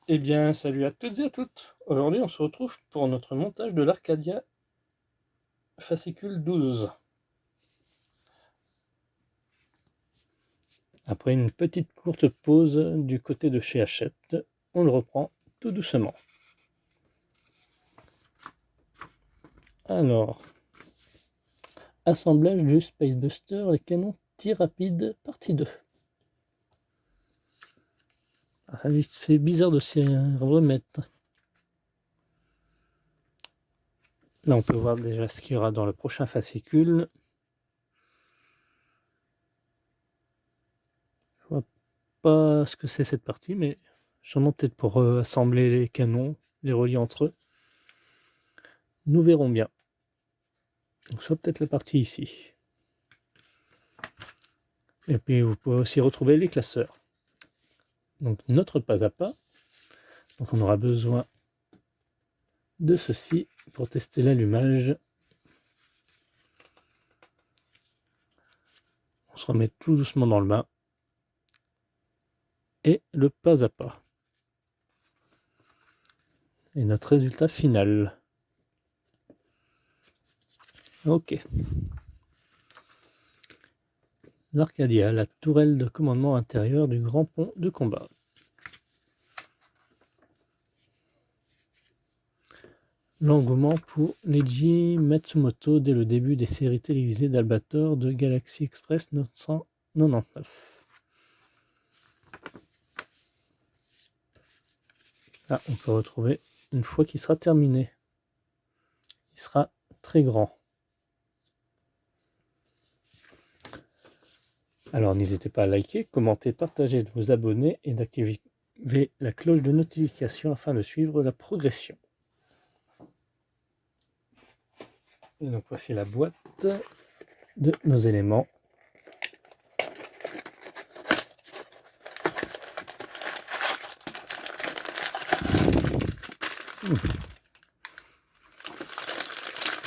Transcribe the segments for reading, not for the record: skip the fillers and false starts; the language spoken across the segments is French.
Eh bien, salut à toutes et à toutes. Aujourd'hui, on se retrouve pour notre montage de l'Arcadia fascicule 12. Après une petite courte pause du côté de chez Hachette, on le reprend tout doucement. Alors, assemblage du Space Buster, les canons tir rapide, partie 2. Ah, ça fait bizarre de s'y remettre. Là, on peut voir déjà ce qu'il y aura dans le prochain fascicule. Je vois pas ce que c'est cette partie, mais sûrement peut-être pour assembler les canons, les relier entre eux. Nous verrons bien. Donc, soit peut-être la partie ici. Et puis vous pouvez aussi retrouver les classeurs. Donc notre pas à pas. Donc on aura besoin de ceci pour tester l'allumage. On se remet tout doucement dans le bain. Et le pas à pas. Et notre résultat final. Ok. L'Arcadia, la tourelle de commandement intérieur du grand pont de combat. L'engouement pour Leiji Matsumoto dès le début des séries télévisées d'Albator de Galaxy Express 999. Là, on peut retrouver une fois qu'il sera terminé. Il sera très grand. Alors n'hésitez pas à liker, commenter, partager, de vous abonner et d'activer la cloche de notification afin de suivre la progression. Et donc voici la boîte de nos éléments.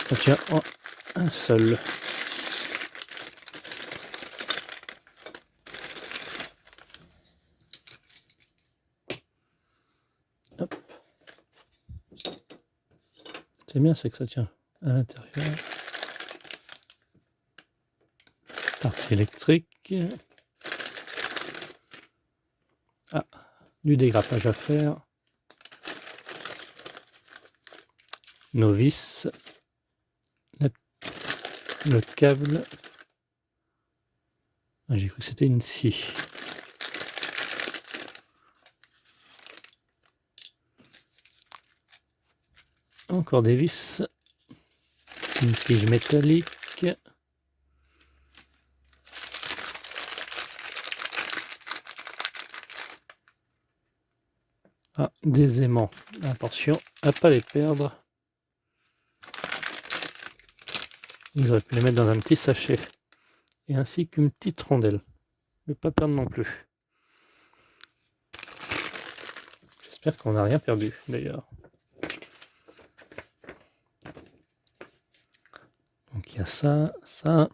Ça tient en un seul. Hop. C'est bien, c'est que ça tient à l'intérieur. Partie électrique. Ah, du dégrappage à faire. Nos vis. Le câble. Ah, j'ai cru que c'était une scie. Encore des vis. Une tige métallique. Ah, des aimants. Attention à ne pas les perdre. Ils auraient pu les mettre dans un petit sachet. Et ainsi qu'une petite rondelle. Ne pas perdre non plus. J'espère qu'on n'a rien perdu d'ailleurs. Donc il y a ça, ça.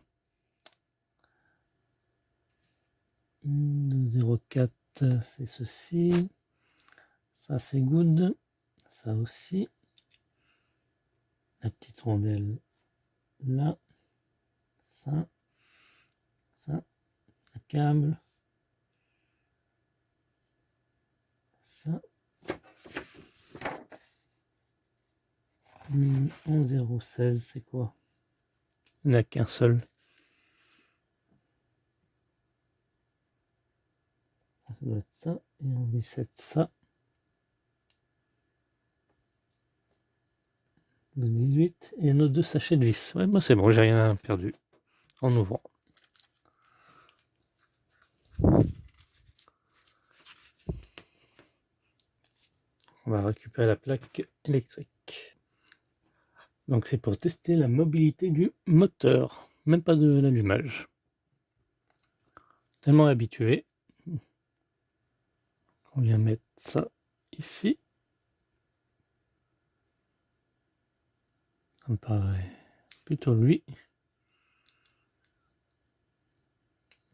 0,4 c'est ceci. Ça c'est good. Ça aussi. La petite rondelle là. Ça. Ça. Un câble. Ça. En 0,16 c'est quoi? Il n'y en a qu'un seul. Ça doit être ça. Et en 17 ça. 18 et nos deux sachets de vis. Ouais, moi c'est bon, j'ai rien perdu en ouvrant. On va récupérer la plaque électrique. Donc c'est pour tester la mobilité du moteur, même pas de l'allumage. Tellement habitué. On vient mettre ça ici. Ça me paraît plutôt lui.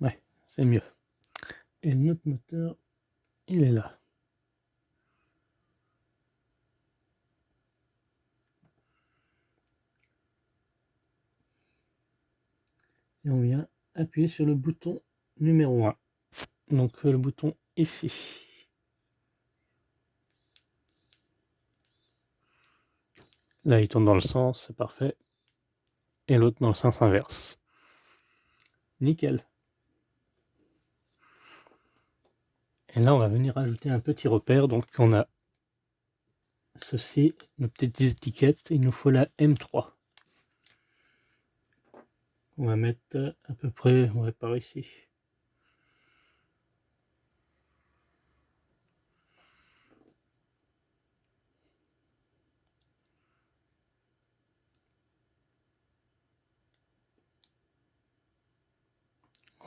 Ouais, c'est mieux. Et notre moteur, il est là. et on vient appuyer sur le bouton numéro 1. Donc le bouton ici. Là, il tourne dans le sens, c'est parfait. Et l'autre dans le sens inverse. Nickel. Et là, on va venir ajouter un petit repère. Donc, on a ceci, nos petites étiquettes. Il nous faut la M3. On va mettre à peu près, on va par ici.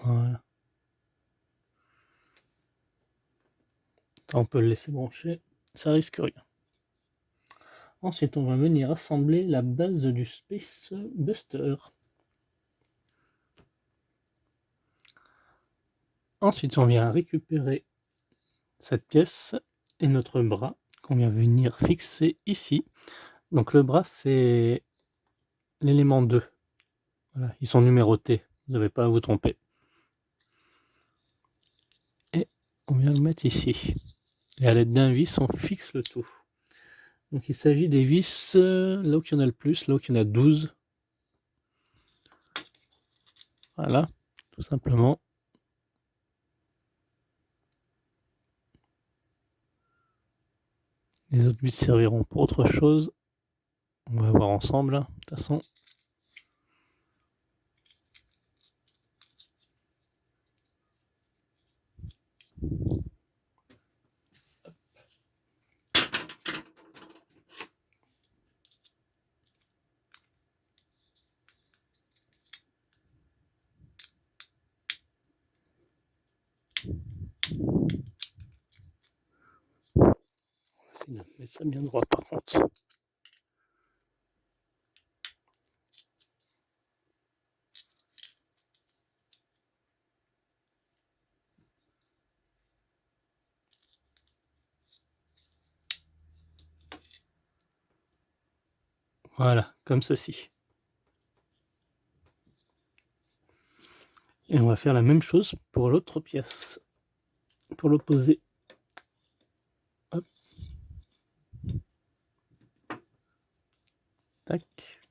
Voilà. On peut le laisser brancher, ça risque rien. Ensuite, on va venir assembler la base du Space Buster. Ensuite, on vient récupérer cette pièce et notre bras qu'on vient venir fixer ici. Donc le bras, c'est l'élément 2. Voilà, ils sont numérotés, vous n'avez pas à vous tromper. Et on vient le mettre ici. Et à l'aide d'un vis, on fixe le tout. Donc il s'agit des vis là où il y en a le plus, là où il y en a 12. Voilà, tout simplement. Les autres vis serviront pour autre chose. On va voir ensemble, hein, de toute façon. On va essayer de mettre ça bien droit par contre. Voilà, comme ceci. Et on va faire la même chose pour l'autre pièce. Pour l'opposer. Hop. Tac.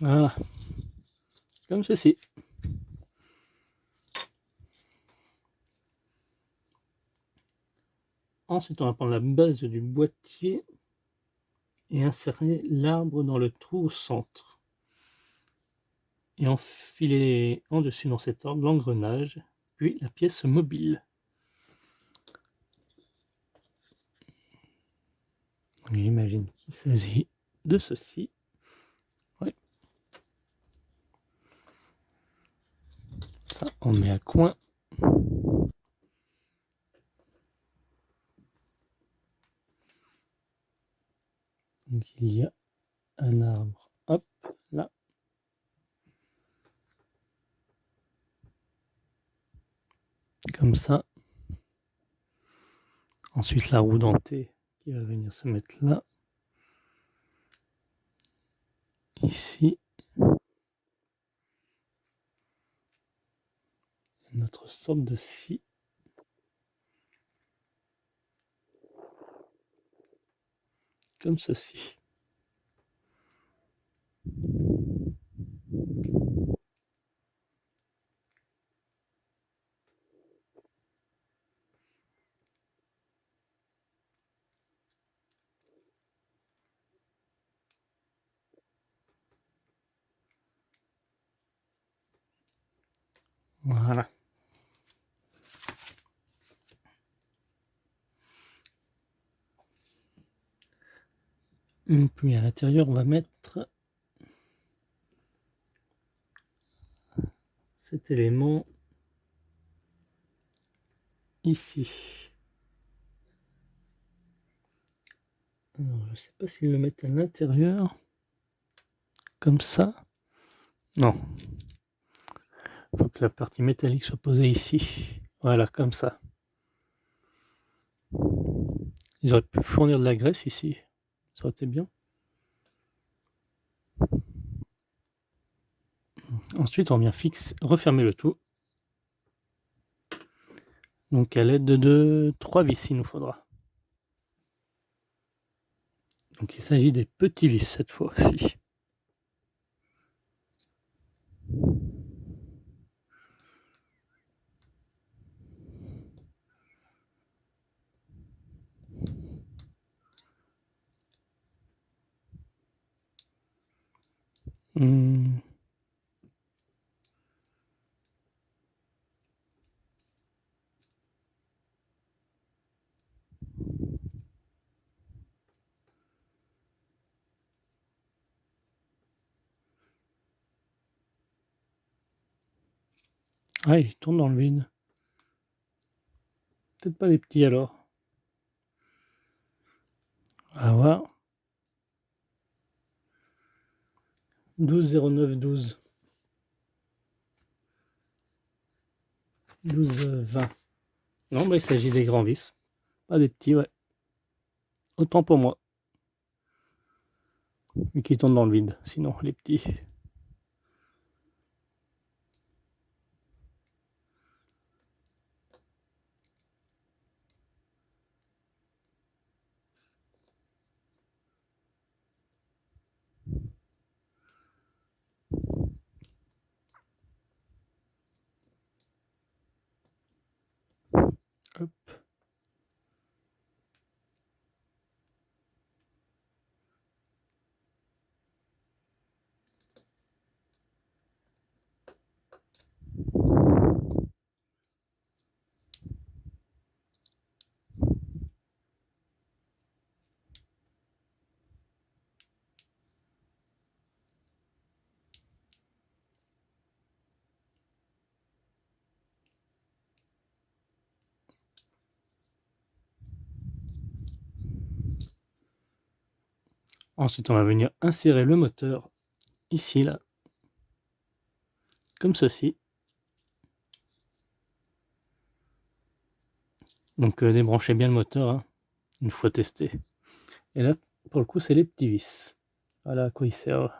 Voilà. Comme ceci. Ensuite, on va prendre la base du boîtier et insérer l'arbre dans le trou au centre. Et enfiler en dessus dans cet ordre l'engrenage, puis la pièce mobile. J'imagine qu'il s'agit de ceci. Ouais. Ça, on met à coin. Donc il y a un arbre, hop, là. Comme ça. Ensuite la roue dentée qui va venir se mettre là. Ici. Notre sorte de scie. Comme ceci. Voilà. Puis à l'intérieur, on va mettre cet élément ici. Alors, je ne sais pas s'ils le mettent à l'intérieur, comme ça. Non. Il faut que la partie métallique soit posée ici. Voilà, comme ça. Ils auraient pu fournir de la graisse ici. Ça aurait été bien. Ensuite, on vient refermer le tout. Donc à l'aide de 3 vis, il nous faudra. Donc il s'agit des petits vis cette fois-ci. Ah, il tourne dans le vide. Peut-être pas les petits alors. On va voir. 12 09 12. 12 20. Non, bah, il s'agit des grands vis. Pas des petits, ouais. Autant pour moi. Mais qui tournent dans le vide. Sinon, les petits. Hop. Ensuite, on va venir insérer le moteur ici, là. Comme ceci. Donc débranchez bien le moteur, hein, une fois testé. Et là, pour le coup, c'est les petits vis. Voilà à quoi ils servent.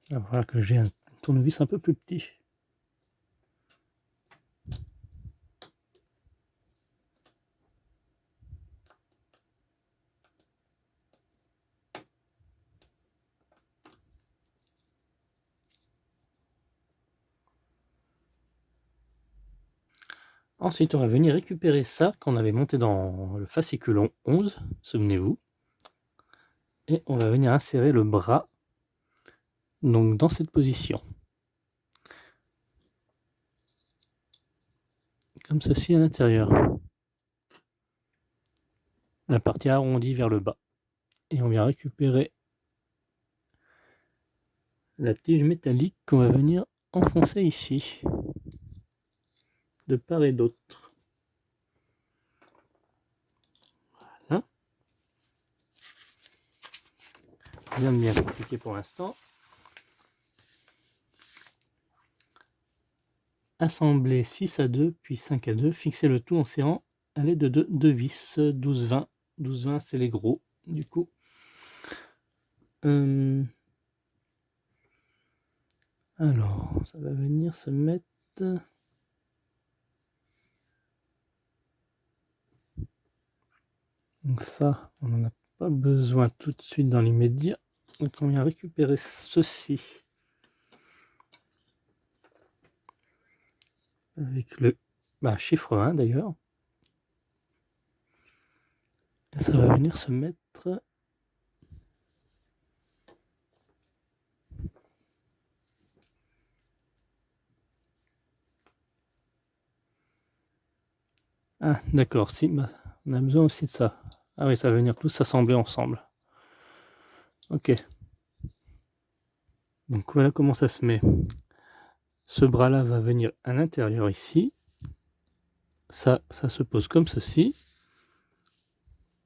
Voilà que j'ai un tournevis un peu plus petit. Ensuite, on va venir récupérer ça qu'on avait monté dans le fasciculon 11, souvenez-vous. Et on va venir insérer le bras donc dans cette position. Comme ceci à l'intérieur. La partie arrondie vers le bas. Et on vient récupérer la tige métallique qu'on va venir enfoncer ici. De part et d'autre. Voilà. Rien de bien compliqué pour l'instant. Assembler 6 à 2 puis 5 à 2, fixer le tout en serrant à l'aide de deux vis 12-20. 12-20 c'est les gros du coup. Alors ça va venir se mettre. Donc ça on n'en a pas besoin tout de suite dans l'immédiat. Donc on vient récupérer ceci. Avec le chiffre 1 d'ailleurs. Ça va venir se mettre ah d'accord, si on a besoin aussi de ça. Ah oui, ça va venir tous s'assembler ensemble. Ok. Donc voilà comment ça se met. Ce bras-là va venir à l'intérieur ici. Ça se pose comme ceci.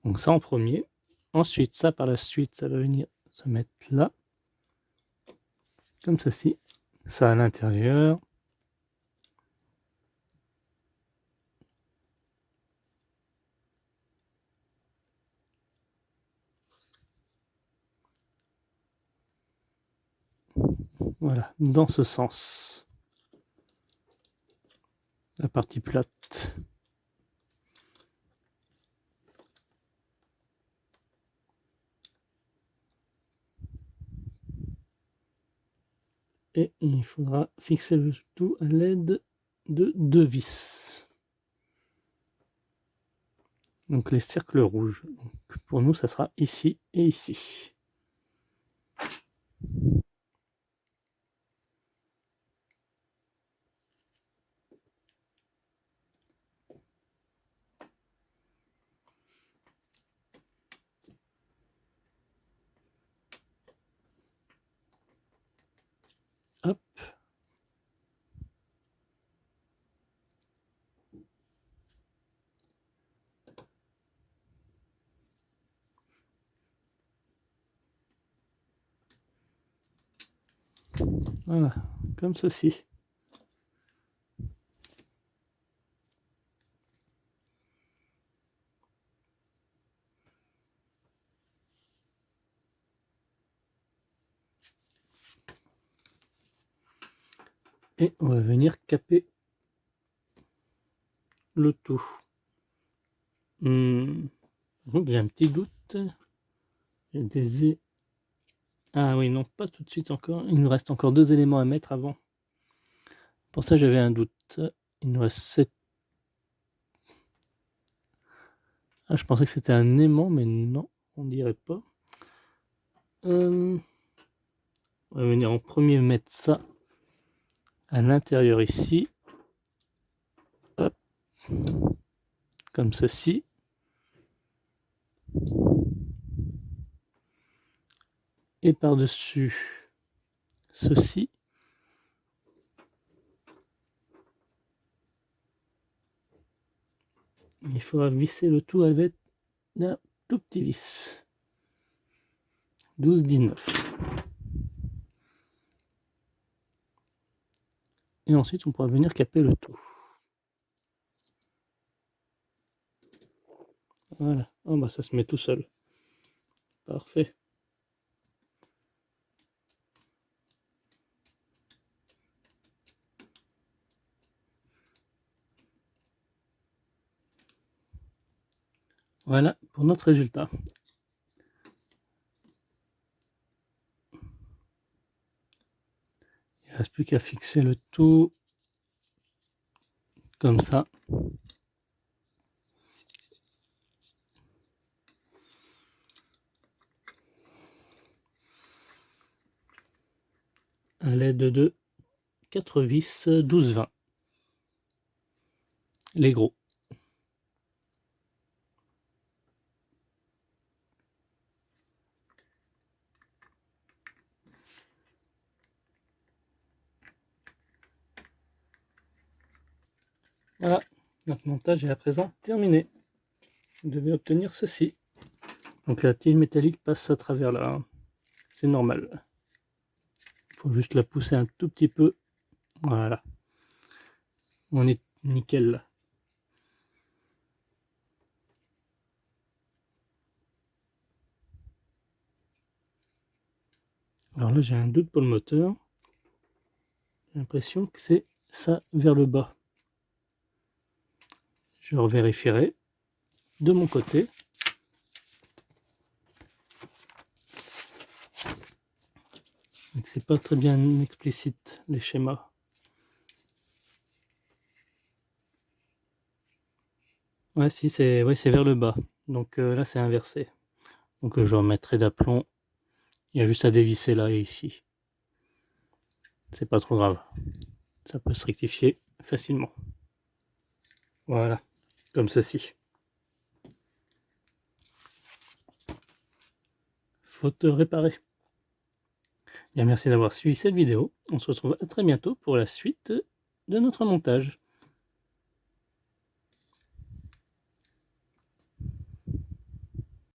Donc ça en premier. Ensuite, ça par la suite, ça va venir se mettre là. Comme ceci. Ça à l'intérieur. Voilà, dans ce sens. La partie plate. Et il faudra fixer le tout à l'aide de 2 vis. Donc les cercles rouges. Donc pour nous, ça sera ici et ici. Hop. Voilà, comme ceci. Et on va venir caper le tout. J'ai un petit doute. Il y a des... Ah oui, non, pas tout de suite encore. Il nous reste encore 2 éléments à mettre avant. Pour ça, j'avais un doute. Il nous reste 7. Ah, je pensais que c'était un aimant, mais non, on dirait pas. On va venir en premier mettre ça à l'intérieur ici. Hop. Comme ceci. Et par-dessus ceci. Il faudra visser le tout avec un tout petit vis. 12-19. Et ensuite, on pourra venir caper le tout. Voilà. Oh bah ça se met tout seul. Parfait. Voilà pour notre résultat. Il ne reste plus qu'à fixer le tout comme ça. À l'aide de 4 vis 12-20. Les gros. Voilà, notre montage est à présent terminé. Vous devez obtenir ceci. Donc la tige métallique passe à travers là. C'est normal. Il faut juste la pousser un tout petit peu. Voilà. On est nickel là. Alors là, j'ai un doute pour le moteur. J'ai l'impression que c'est ça vers le bas. Je revérifierai de mon côté. C'est pas très bien explicite les schémas. Ouais, si c'est vers le bas. Donc là, c'est inversé. Donc je remettrai d'aplomb. Il y a juste à dévisser là et ici. C'est pas trop grave. Ça peut se rectifier facilement. Voilà, comme ceci. faute réparée. Bien, merci d'avoir suivi cette vidéo. On se retrouve à très bientôt pour la suite de notre montage.